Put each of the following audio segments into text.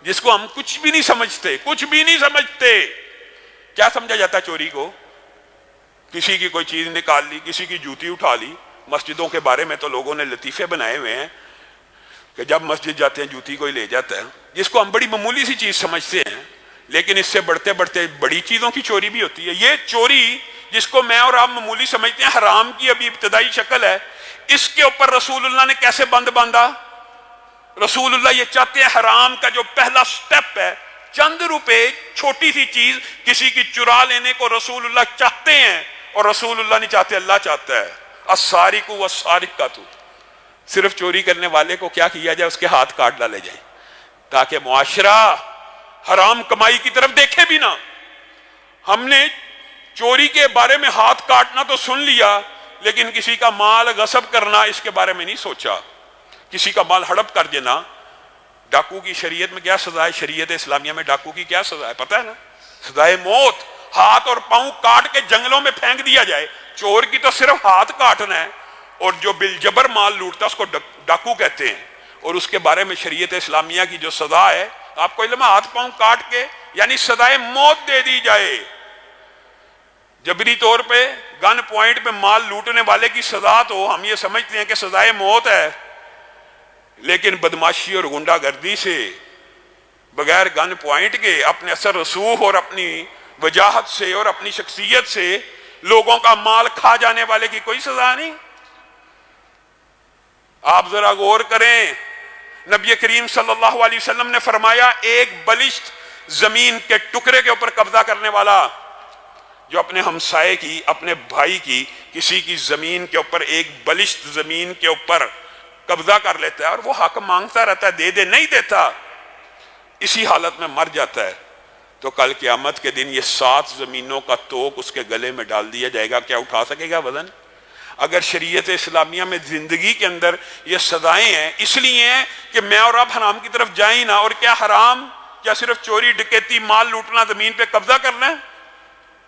جس کو ہم کچھ بھی نہیں سمجھتے، کچھ بھی نہیں سمجھتے. کیا سمجھا جاتا ہے چوری کو؟ کسی کی کوئی چیز نکال لی، کسی کی جوتی اٹھا لی. مسجدوں کے بارے میں تو لوگوں نے لطیفے بنائے ہوئے ہیں کہ جب مسجد جاتے ہیں جوتی کوئی لے جاتا ہے، جس کو ہم بڑی معمولی سی چیز سمجھتے ہیں، لیکن اس سے بڑھتے بڑھتے بڑی چیزوں کی چوری بھی ہوتی ہے. یہ چوری جس کو میں اور آپ معمولی سمجھتے ہیں، حرام کی ابھی ابتدائی شکل ہے. اس کے اوپر رسول اللہ نے کیسے بند باندھا؟ رسول اللہ یہ چاہتے ہیں حرام کا جو پہلا سٹیپ ہے، چند روپے چھوٹی سی چیز کسی کی چرا لینے کو رسول اللہ چاہتے ہیں، اور رسول اللہ نہیں چاہتے، اللہ چاہتا ہے. السارق والسارقۃ، صرف چوری کرنے والے کو کیا کیا جائے؟ اس کے ہاتھ کاٹ ڈالے جائیں تاکہ معاشرہ حرام کمائی کی طرف دیکھے بھی نہ. ہم نے چوری کے بارے میں ہاتھ کاٹنا تو سن لیا، لیکن کسی کا مال غصب کرنا اس کے بارے میں نہیں سوچا. کسی کا مال ہڑپ کر دینا. ڈاکو کی شریعت میں کیا سزا ہے؟ شریعت اسلامیہ میں ڈاکو کی کیا سزا ہے پتہ ہے نا؟ سزائے موت. ہاتھ اور پاؤں کاٹ کے جنگلوں میں پھینک دیا جائے. چور کی تو صرف ہاتھ کاٹنا ہے، اور جو بالجبر مال لوٹتا ہے اس کو ڈاکو کہتے ہیں. اور اس کے بارے میں شریعت اسلامیہ کی جو سزا ہے، آپ کو علم ہے، ہاتھ پاؤں کاٹ کے یعنی سزائے موت دے دی جائے. جبری طور پہ گن پوائنٹ پہ مال لوٹنے والے کی سزا تو ہم یہ سمجھتے ہیں کہ سزائے موت ہے، لیکن بدماشی اور غنڈہ گردی سے بغیر گن پوائنٹ کے اپنے اثر رسوخ اور اپنی وجاہت سے اور اپنی شخصیت سے لوگوں کا مال کھا جانے والے کی کوئی سزا نہیں. آپ ذرا غور کریں، نبی کریم صلی اللہ علیہ وسلم نے فرمایا ایک بلشت زمین کے ٹکڑے کے اوپر قبضہ کرنے والا، جو اپنے ہمسائے کی، اپنے بھائی کی، کسی کی زمین کے اوپر، ایک بلشت زمین کے اوپر قبضہ کر لیتا ہے اور وہ حق مانگتا رہتا ہے، دے دے نہیں دیتا، اسی حالت میں مر جاتا ہے، تو کل قیامت کے دن یہ 7 زمینوں کا توق اس کے گلے میں ڈال دیا جائے گا. کیا اٹھا سکے گا وزن؟ اگر شریعت اسلامیہ میں زندگی کے اندر یہ سزائیں ہیں، اس لیے ہیں کہ میں اور آپ حرام کی طرف جائیں نہ. اور کیا حرام کیا صرف چوری ڈکیتی مال لوٹنا زمین پہ قبضہ کرنا ہے؟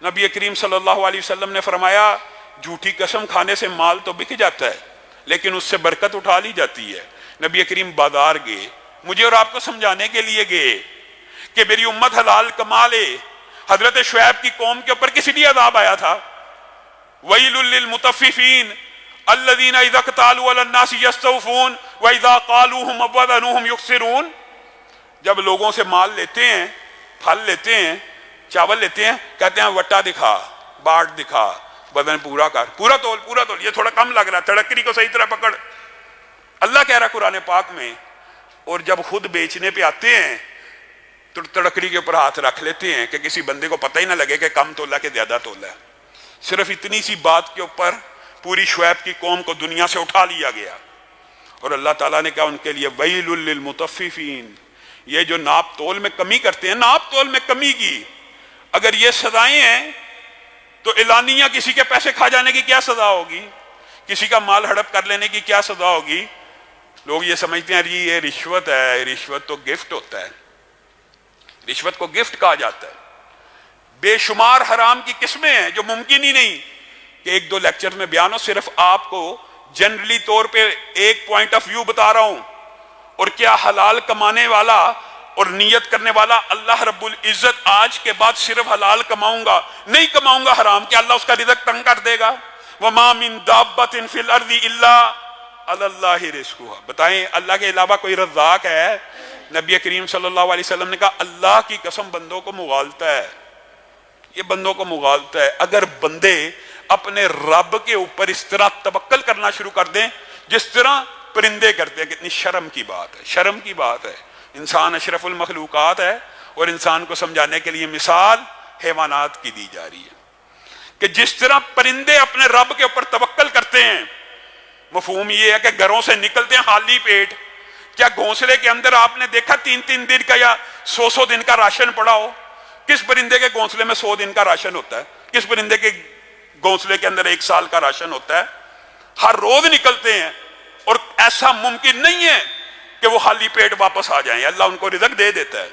نبی کریم صلی اللہ علیہ وسلم نے فرمایا جھوٹی قسم کھانے سے مال تو بک جاتا ہے، لیکن اس سے برکت اٹھا لی جاتی ہے. نبی کریم بازار گئے، مجھے اور آپ کو سمجھانے کے لیے گئے کہ میری امت حلال کما لے. حضرت شعیب کی قوم کے اوپر کس لیے عذاب آیا تھا؟ وَيْلٌ لِّلْمُطَفِّفِينَ الَّذِينَ إِذَا اكْتَالُوا عَلَى النَّاسِ يَسْتَوْفُونَ وَإِذَا قَالُوهُمْ أَوْ وَزَنُوهُمْ يُخْسِرُونَ. جب لوگوں سے مال لیتے ہیں، پھل لیتے ہیں، چاول لیتے ہیں، کہتے ہیں وٹا دکھا، باٹ دکھا، وزن پورا کر، پورا تول، پورا تول، یہ تھوڑا کم لگ رہا ہے، تڑکری کو صحیح طرح پکڑ. اللہ کہہ رہا ہے قرآن پاک میں. اور جب خود بیچنے پہ آتے ہیں تو تڑکری کے اوپر ہاتھ رکھ لیتے ہیں کہ کسی بندے کو پتہ ہی نہ لگے کہ کم تولا کہ زیادہ تولا ہے. صرف اتنی سی بات کے اوپر پوری شعیب کی قوم کو دنیا سے اٹھا لیا گیا. اور اللہ تعالیٰ نے کہا ان کے لیے ویل للمطففین، یہ جو ناپ تول میں کمی کرتے ہیں، ناپ تول میں کمی کی اگر یہ سزائیں ہیں تو اعلانیہ کسی کے پیسے کھا جانے کی کیا سزا ہوگی؟ کسی کا مال ہڑپ کر لینے کی کیا سزا ہوگی؟ لوگ یہ سمجھتے ہیں جی یہ رشوت ہے، رشوت تو گفٹ ہوتا ہے، رشوت کو گفٹ کہا جاتا ہے. بے شمار حرام کی قسمیں ہیں جو ممکن ہی نہیں کہ ایک دو لیکچر میں بیان ہو. صرف آپ کو جنرلی طور پہ ایک پوائنٹ آف ویو بتا رہا ہوں. اور کیا حلال کمانے والا اور نیت کرنے والا اللہ رب العزت آج کے بعد صرف حلال کماؤں گا نہیں کماؤں گا حرام، کیا اللہ اس کا رزق تنگ کر دے گا؟ وَمَا مِن دَابَّةٍ فِي الْأَرْضِ إِلَّا عَلَى اللَّهِ رِزْقُهَا. بتائیں اللہ کے علاوہ کوئی رزاق ہے؟ نبی کریم صلی اللہ علیہ وسلم نے کہا اللہ کی قسم بندوں کو مغالتا ہے، یہ بندوں کو مغالتا ہے. اگر بندے اپنے رب کے اوپر اس طرح توکل کرنا شروع کر دیں جس طرح پرندے کرتے ہیں، کتنی شرم کی بات ہے، شرم کی بات ہے. انسان اشرف المخلوقات ہے اور انسان کو سمجھانے کے لیے مثال حیوانات کی دی جا رہی ہے کہ جس طرح پرندے اپنے رب کے اوپر توکل کرتے ہیں. مفہوم یہ ہے کہ گھروں سے نکلتے ہیں خالی پیٹ. کیا گھونسلے کے اندر آپ نے دیکھا 3 دن کا یا 100 دن کا راشن پڑا ہو؟ کس پرندے کے گھونسلے میں 100 دن کا راشن ہوتا ہے؟ کس پرندے کے گھونسلے کے اندر 1 سال کا راشن ہوتا ہے؟ ہر روز نکلتے ہیں اور ایسا ممکن نہیں ہے کہ وہ خالی پیٹ واپس آ جائیں، اللہ ان کو رزق دے دیتا ہے.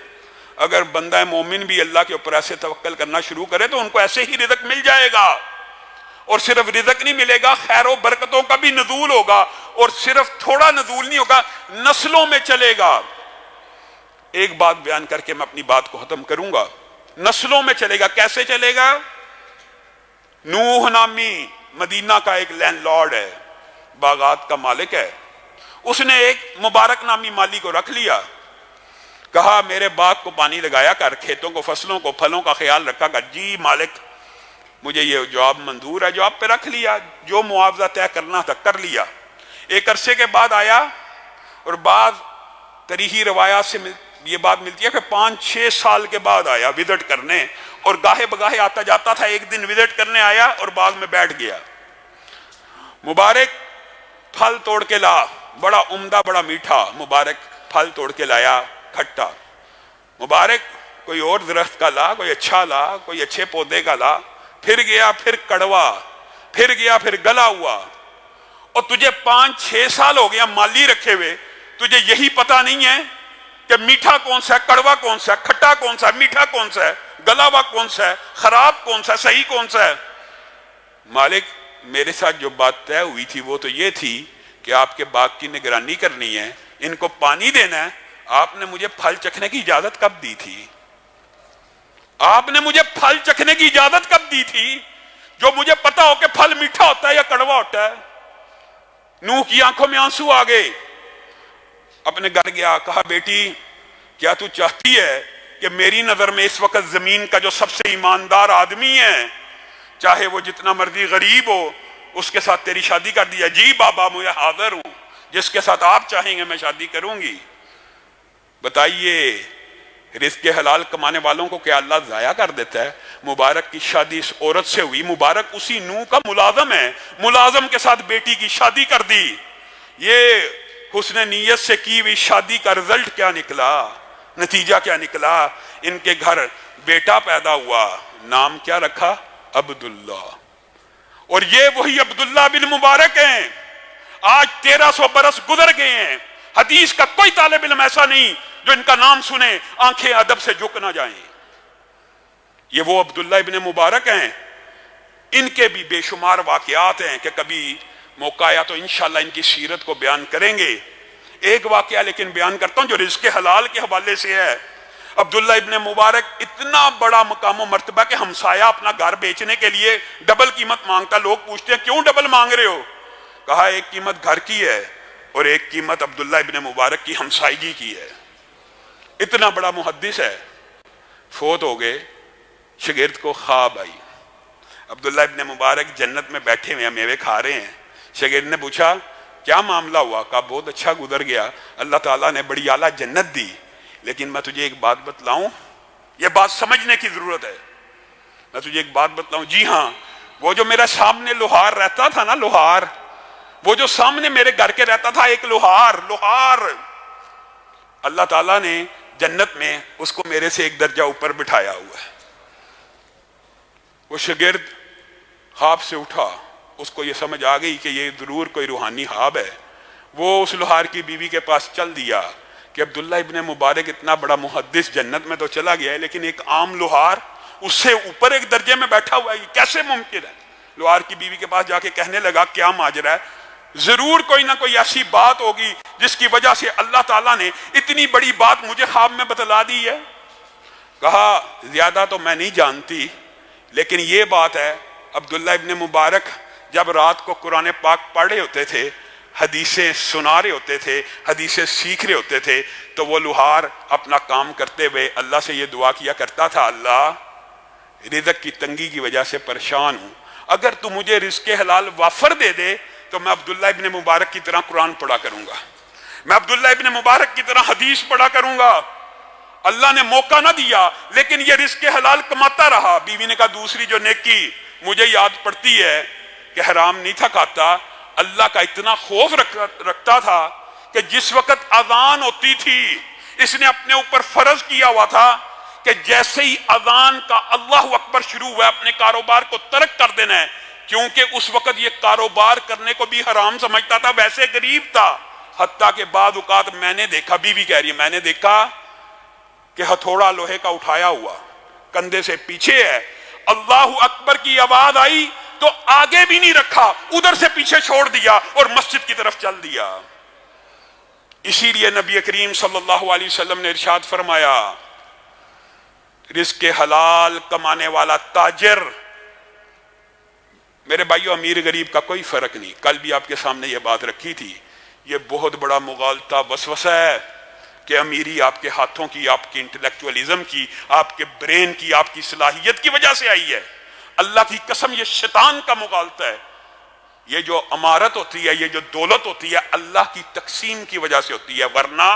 اگر بندہ مومن بھی اللہ کے اوپر ایسے توکل کرنا شروع کرے تو ان کو ایسے ہی رزق مل جائے گا. اور صرف رزق نہیں ملے گا، خیر و برکتوں کا بھی نزول ہوگا. اور صرف تھوڑا نزول نہیں ہوگا، نسلوں میں چلے گا. ایک بات بیان کر کے میں اپنی بات کو ختم کروں گا. نسلوں میں چلے گا. کیسے چلے گا؟ نوح نامی مدینہ کا ایک لینڈ لارڈ ہے، باغات کا مالک ہے. اس نے ایک مبارک نامی مالی کو رکھ لیا. کہا میرے باغ کو پانی لگایا کر، کھیتوں کو، فصلوں کو، پھلوں کا خیال رکھا کر. جی مالک مجھے یہ جواب منظور ہے. جواب پہ رکھ لیا، جو معاوضہ طے کرنا تھا کر لیا. ایک عرصے کے بعد آیا اور بعض تاریخی روایات سے یہ بات ملتی ہے کہ 5-6 سال کے بعد آیا وزٹ کرنے، اور گاہے بگاہے آتا جاتا تھا. ایک دن وزٹ کرنے آیا اور باغ میں بیٹھ گیا. مبارک پھل توڑ کے لا، بڑا عمدہ بڑا میٹھا مبارک پھل توڑ کے لایا، کھٹا. مبارک کوئی اور درخت کا لا، کوئی اچھا لا، کوئی اچھے پودے کا لا. پھر گیا، پھر کڑوا، پھر گیا، پھر گلا ہوا. اور تجھے 5-6 سال ہو گیا مالی رکھے ہوئے، تجھے یہی پتا نہیں ہے کہ میٹھا کون سا ہے، کڑوا کون سا ہے، کھٹا کون سا ہے، میٹھا کون سا ہے، گلا ہوا کون سا ہے، خراب کون سا ہے، صحیح کون سا ہے؟ مالک میرے ساتھ جو بات طے ہوئی تھی وہ تو یہ تھی کہ آپ کے باغ کی نگرانی کرنی ہے، ان کو پانی دینا ہے. آپ نے مجھے پھل چکھنے کی اجازت کب دی تھی؟ آپ نے مجھے پھل چکھنے کی اجازت کب دی تھی جو مجھے پتا ہو کہ پھل میٹھا ہوتا ہے یا کڑوا ہوتا ہے؟ نوح کی آنکھوں میں آنسو آ گئے. اپنے گھر گیا، کہا بیٹی کیا تو چاہتی ہے کہ میری نظر میں اس وقت زمین کا جو سب سے ایماندار آدمی ہے، چاہے وہ جتنا مرضی غریب ہو، اس کے ساتھ تیری شادی کر دیا؟ جی بابا میں حاضر ہوں، جس کے ساتھ آپ چاہیں گے میں شادی کروں گی. بتائیے رزق حلال کمانے والوں کو کیا اللہ ضائع کر دیتا ہے؟ مبارک کی شادی اس عورت سے ہوئی. مبارک اسی نوح کا ملازم ہے، ملازم کے ساتھ بیٹی کی شادی کر دی. یہ حسن نیت سے کی ہوئی شادی کا رزلٹ کیا نکلا، نتیجہ کیا نکلا؟ ان کے گھر بیٹا پیدا ہوا. نام کیا رکھا؟ عبداللہ. اور یہ وہی عبداللہ بن مبارک ہیں. آج 1300 برس گزر گئے ہیں، حدیث کا کوئی طالب علم ایسا نہیں جو ان کا نام سنے آنکھیں ادب سے جھک نہ جائیں. یہ وہ عبداللہ ابن مبارک ہیں. ان کے بھی بے شمار واقعات ہیں کہ کبھی موقع آیا تو انشاءاللہ ان کی سیرت کو بیان کریں گے. ایک واقعہ لیکن بیان کرتا ہوں جو رزق حلال کے حوالے سے ہے. عبداللہ ابن مبارک اتنا بڑا مقام و مرتبہ کہ ہمسایہ اپنا گھر بیچنے کے لیے ڈبل قیمت مانگتا. لوگ پوچھتے ہیں کیوں ڈبل مانگ رہے ہو؟ کہا ایک قیمت گھر کی ہے اور ایک قیمت عبداللہ ابن مبارک کی ہمسائیگی کی ہے. اتنا بڑا محدث ہے. فوت ہو گئے. شاگرد کو خواب آئی، عبداللہ ابن مبارک جنت میں بیٹھے ہوئے ہیں، میوے کھا رہے ہیں. شاگرد نے پوچھا کیا معاملہ ہوا؟ کہا بہت اچھا گزر گیا، اللہ تعالیٰ نے بڑی اعلیٰ جنت دی، لیکن میں تجھے ایک بات بتلاؤں، یہ بات سمجھنے کی ضرورت ہے. میں تجھے ایک بات بتلاؤں. جی ہاں، وہ جو میرے سامنے لوہار رہتا تھا نا، لوہار، وہ جو سامنے میرے گھر کے رہتا تھا ایک لوہار، اللہ تعالیٰ نے جنت میں اس کو میرے سے ایک درجہ اوپر بٹھایا ہوا ہے. وہ شاگرد خواب سے اٹھا، اس کو یہ سمجھ آ گئی کہ یہ ضرور کوئی روحانی خواب ہے. وہ اس لوہار کی بیوی کے پاس چل دیا کہ عبداللہ ابن مبارک اتنا بڑا محدث جنت میں تو چلا گیا ہے، لیکن ایک عام لوہار اس سے اوپر ایک درجے میں بیٹھا ہوا ہے، یہ کیسے ممکن ہے؟ لوہار کی بیوی کے پاس جا کے کہنے لگا کیا ماجرا ہے؟ ضرور کوئی نہ کوئی ایسی بات ہوگی جس کی وجہ سے اللہ تعالیٰ نے اتنی بڑی بات مجھے خواب میں بتلا دی ہے. کہا زیادہ تو میں نہیں جانتی، لیکن یہ بات ہے عبداللہ ابن مبارک جب رات کو قرآن پاک پڑھ رہے ہوتے تھے، حدیثیں سنا رہے ہوتے تھے، حدیثیں سیکھ رہے ہوتے تھے، تو وہ لوہار اپنا کام کرتے ہوئے اللہ سے یہ دعا کیا کرتا تھا، اللہ رزق کی تنگی کی وجہ سے پریشان ہوں، اگر تو مجھے رزق حلال وافر دے دے تو میں عبداللہ ابن مبارک کی طرح قرآن پڑھا کروں گا، میں عبداللہ ابن مبارک کی طرح حدیث پڑھا کروں گا. اللہ نے موقع نہ دیا لیکن یہ رزق حلال کماتا رہا. بیوی نے کہا دوسری جو نیکی مجھے یاد پڑتی ہے کہ حرام نہیں تھا کھاتا، اللہ کا اتنا خوف رکھتا تھا کہ جس وقت اذان ہوتی تھی اس نے اپنے اوپر فرض کیا ہوا تھا کہ جیسے ہی اذان کا اللہ اکبر شروع ہوا اپنے کاروبار کو ترک کر دینا ہے، کیونکہ اس وقت یہ کاروبار کرنے کو بھی حرام سمجھتا تھا، ویسے غریب تھا. حتیٰ کہ بعض اوقات میں نے دیکھا، بیوی کہہ رہی ہے میں نے دیکھا کہ ہتھوڑا لوہے کا اٹھایا ہوا کندھے سے پیچھے ہے، اللہ اکبر کی آواز آئی تو آگے بھی نہیں رکھا، ادھر سے پیچھے چھوڑ دیا اور مسجد کی طرف چل دیا. اسی لیے نبی کریم صلی اللہ علیہ وسلم نے ارشاد فرمایا رزق حلال کمانے والا تاجر، میرے بھائیو امیر غریب کا کوئی فرق نہیں، کل بھی آپ کے سامنے یہ بات رکھی تھی، یہ بہت بڑا مغالطہ وسوسہ ہے کہ امیری آپ کے ہاتھوں کی، آپ کی انٹلیکچولیزم کی، آپ کے برین کی، آپ کی صلاحیت کی وجہ سے آئی ہے۔ اللہ کی قسم یہ شیطان کا مغالطہ ہے۔ یہ جو امارت ہوتی ہے، یہ جو دولت ہوتی ہے، اللہ کی تقسیم کی وجہ سے ہوتی ہے، ورنہ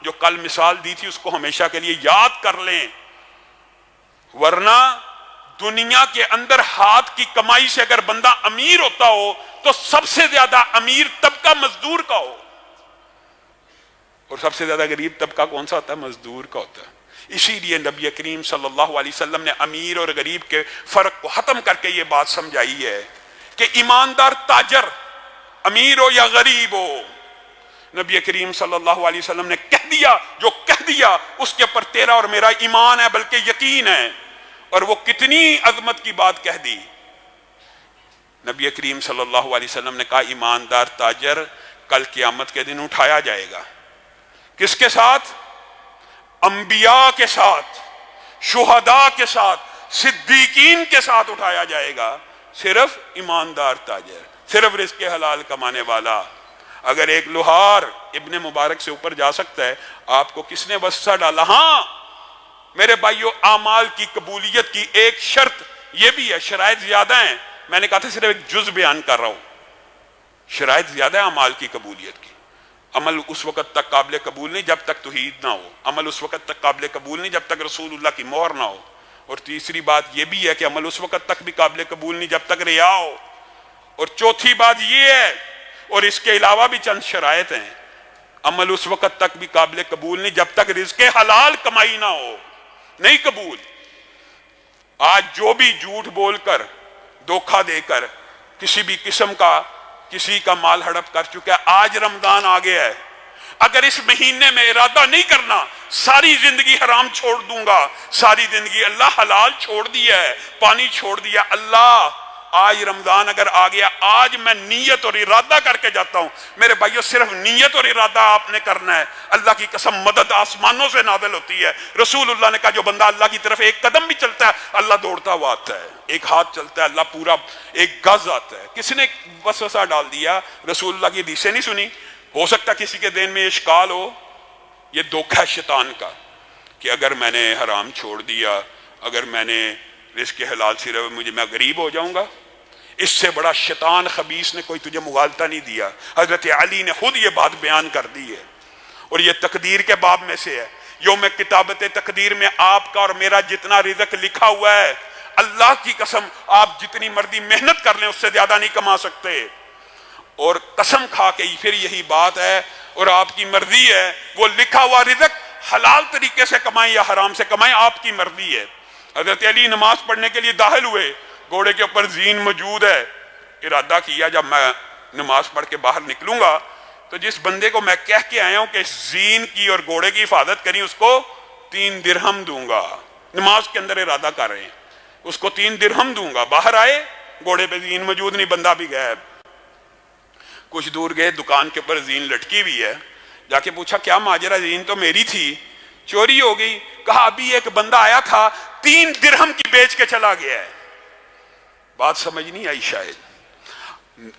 جو کل مثال دی تھی اس کو ہمیشہ کے لیے یاد کر لیں، ورنہ دنیا کے اندر ہاتھ کی کمائی سے اگر بندہ امیر ہوتا ہو تو سب سے زیادہ امیر طبقہ مزدور کا ہو، اور سب سے زیادہ غریب طبقہ کون سا ہوتا ہے؟ مزدور کا ہوتا ہے۔ اسی لیے نبی کریم صلی اللہ علیہ وسلم نے امیر اور غریب کے فرق کو ختم کر کے یہ بات سمجھائی ہے کہ ایماندار تاجر امیر ہو یا غریب ہو، نبی کریم صلی اللہ علیہ وسلم نے کہہ دیا، جو کہہ دیا اس کے اوپر تیرا اور میرا ایمان ہے، بلکہ یقین ہے۔ اور وہ کتنی عظمت کی بات کہہ دی، نبی کریم صلی اللہ علیہ وسلم نے کہا ایماندار تاجر کل قیامت کے دن اٹھایا جائے گا، کس کے ساتھ؟ انبیاء کے ساتھ، شہداء کے ساتھ، صدیقین کے ساتھ اٹھایا جائے گا، صرف ایماندار تاجر، صرف رزق حلال کمانے والا۔ اگر ایک لوہار ابن مبارک سے اوپر جا سکتا ہے، آپ کو کس نے وسوسہ ڈالا؟ ہاں میرے بھائیو، اعمال کی قبولیت کی ایک شرط یہ بھی ہے، شرائط زیادہ ہیں، میں نے کہا تھا صرف ایک جز بیان کر رہا ہوں، شرائط زیادہ ہے اعمال کی قبولیت کی۔ عمل اس وقت تک قابل قبول نہیں جب تک توحید نہ ہو، عمل اس وقت تک قابل قبول نہیں جب تک رسول اللہ کی مہر نہ ہو، اور تیسری بات یہ بھی ہے کہ عمل اس وقت تک بھی قابل قبول نہیں جب تک ریا ہو، اور چوتھی بات یہ ہے، اور اس کے علاوہ بھی چند شرائط ہیں، عمل اس وقت تک بھی قابل قبول نہیں جب تک رزق حلال کمائی نہ ہو، نہیں قبول۔ آج جو بھی جھوٹ بول کر، دھوکہ دے کر، کسی بھی قسم کا کسی کا مال ہڑپ کر چکا ہے، آج رمضان آ گیا ہے، اگر اس مہینے میں ارادہ نہیں کرنا ساری زندگی حرام چھوڑ دوں گا، ساری زندگی اللہ حلال چھوڑ دیا ہے، پانی چھوڑ دیا، اللہ آج رمضان اگر آ گیا، آج میں نیت اور ارادہ کر کے جاتا ہوں۔ میرے بھائیو صرف نیت اور ارادہ آپ نے کرنا ہے، اللہ کی قسم مدد آسمانوں سے نازل ہوتی ہے۔ رسول اللہ نے کہا جو بندہ اللہ کی طرف ایک قدم بھی چلتا ہے اللہ دوڑتا ہوا آتا ہے، ایک ہاتھ چلتا ہے اللہ پورا ایک گز آتا ہے۔ کس نے وسوسہ ڈال دیا؟ رسول اللہ کی حدیثیں نہیں سنی؟ ہو سکتا کسی کے دین میں اشکال ہو، یہ دھوکہ ہے شیطان کا کہ اگر میں نے حرام چھوڑ دیا، اگر میں نے رزق حلال صرف میں غریب ہو جاؤں گا۔ اس سے بڑا شیطان خبیث نے کوئی تجھے مغالطہ نہیں دیا۔ حضرت علی نے خود یہ بات بیان کر دی ہے، اور یہ تقدیر کے باب میں سے ہے۔ یوم کتابت تقدیر میں آپ کا اور میرا جتنا رزق لکھا ہوا ہے، اللہ کی قسم آپ جتنی مرضی محنت کر لیں اس سے زیادہ نہیں کما سکتے، اور قسم کھا کے پھر یہی بات ہے، اور آپ کی مرضی ہے وہ لکھا ہوا رزق حلال طریقے سے کمائیں یا حرام سے کمائیں، آپ کی مرضی ہے۔ حضرت علی نماز پڑھنے کے لیے داخل ہوئے، گھوڑے کے اوپر زین موجود ہے، ارادہ کیا جب میں نماز پڑھ کے باہر نکلوں گا تو جس بندے کو میں کہہ کے آیا ہوں کہ زین کی اور گھوڑے کی حفاظت کریں اس کو 3 درہم دوں گا، نماز کے اندر ارادہ کر رہے ہیں، اس کو 3 درہم دوں گا۔ باہر آئے، گھوڑے پہ زین موجود نہیں، بندہ بھی غائب۔ کچھ دور گئے، دکان کے اوپر زین لٹکی ہوئی ہے، جا کے پوچھا کیا ماجرا؟ زین تو میری تھی، چوری ہو گئی۔ کہا ابھی ایک بندہ آیا تھا 3 درہم کی بیچ کے چلا گیا ہے۔ بات سمجھ نہیں آئی شاید۔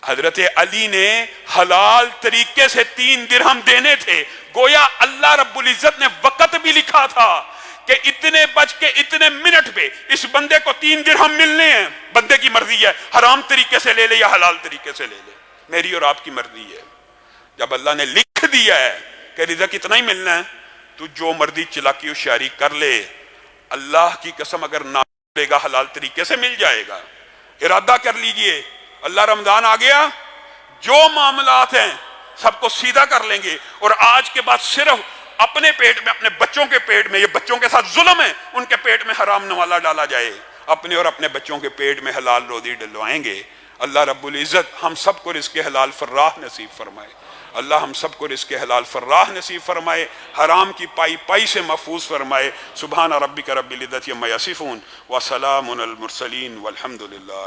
حضرت علی نے حلال طریقے سے 3 درہم دینے تھے، گویا اللہ رب العزت نے وقت بھی لکھا تھا کہ اتنے بج کے اتنے منٹ پہ اس بندے کو 3 درہم ملنے ہیں، بندے کی مرضی ہے حرام طریقے سے لے لے یا حلال طریقے سے لے لے، میری اور آپ کی مرضی ہے۔ جب اللہ نے لکھ دیا ہے کہ رزق اتنا ہی ملنا ہے تو جو مرضی چلاکی ہوشیاری کر لے، اللہ کی قسم اگر نہ ملے گا حلال طریقے سے مل جائے گا۔ ارادہ کر لیجئے، اللہ رمضان آ گیا، جو معاملات ہیں سب کو سیدھا کر لیں گے، اور آج کے بعد صرف اپنے پیٹ میں، اپنے بچوں کے پیٹ میں، یہ بچوں کے ساتھ ظلم ہے، ان کے پیٹ میں حرام نوالا ڈالا جائے، اپنے اور اپنے بچوں کے پیٹ میں حلال روزی ڈلوائیں گے۔ اللہ رب العزت ہم سب کو رزق حلال فراہ نصیب فرمائے، اللہ ہم سب کو رزق حلال فراہ نصیب فرمائے، حرام کی پائی پائی سے محفوظ فرمائے۔ سبحان ربک رب العزت عما یصفون وسلام علی المرسلین والحمد للہ۔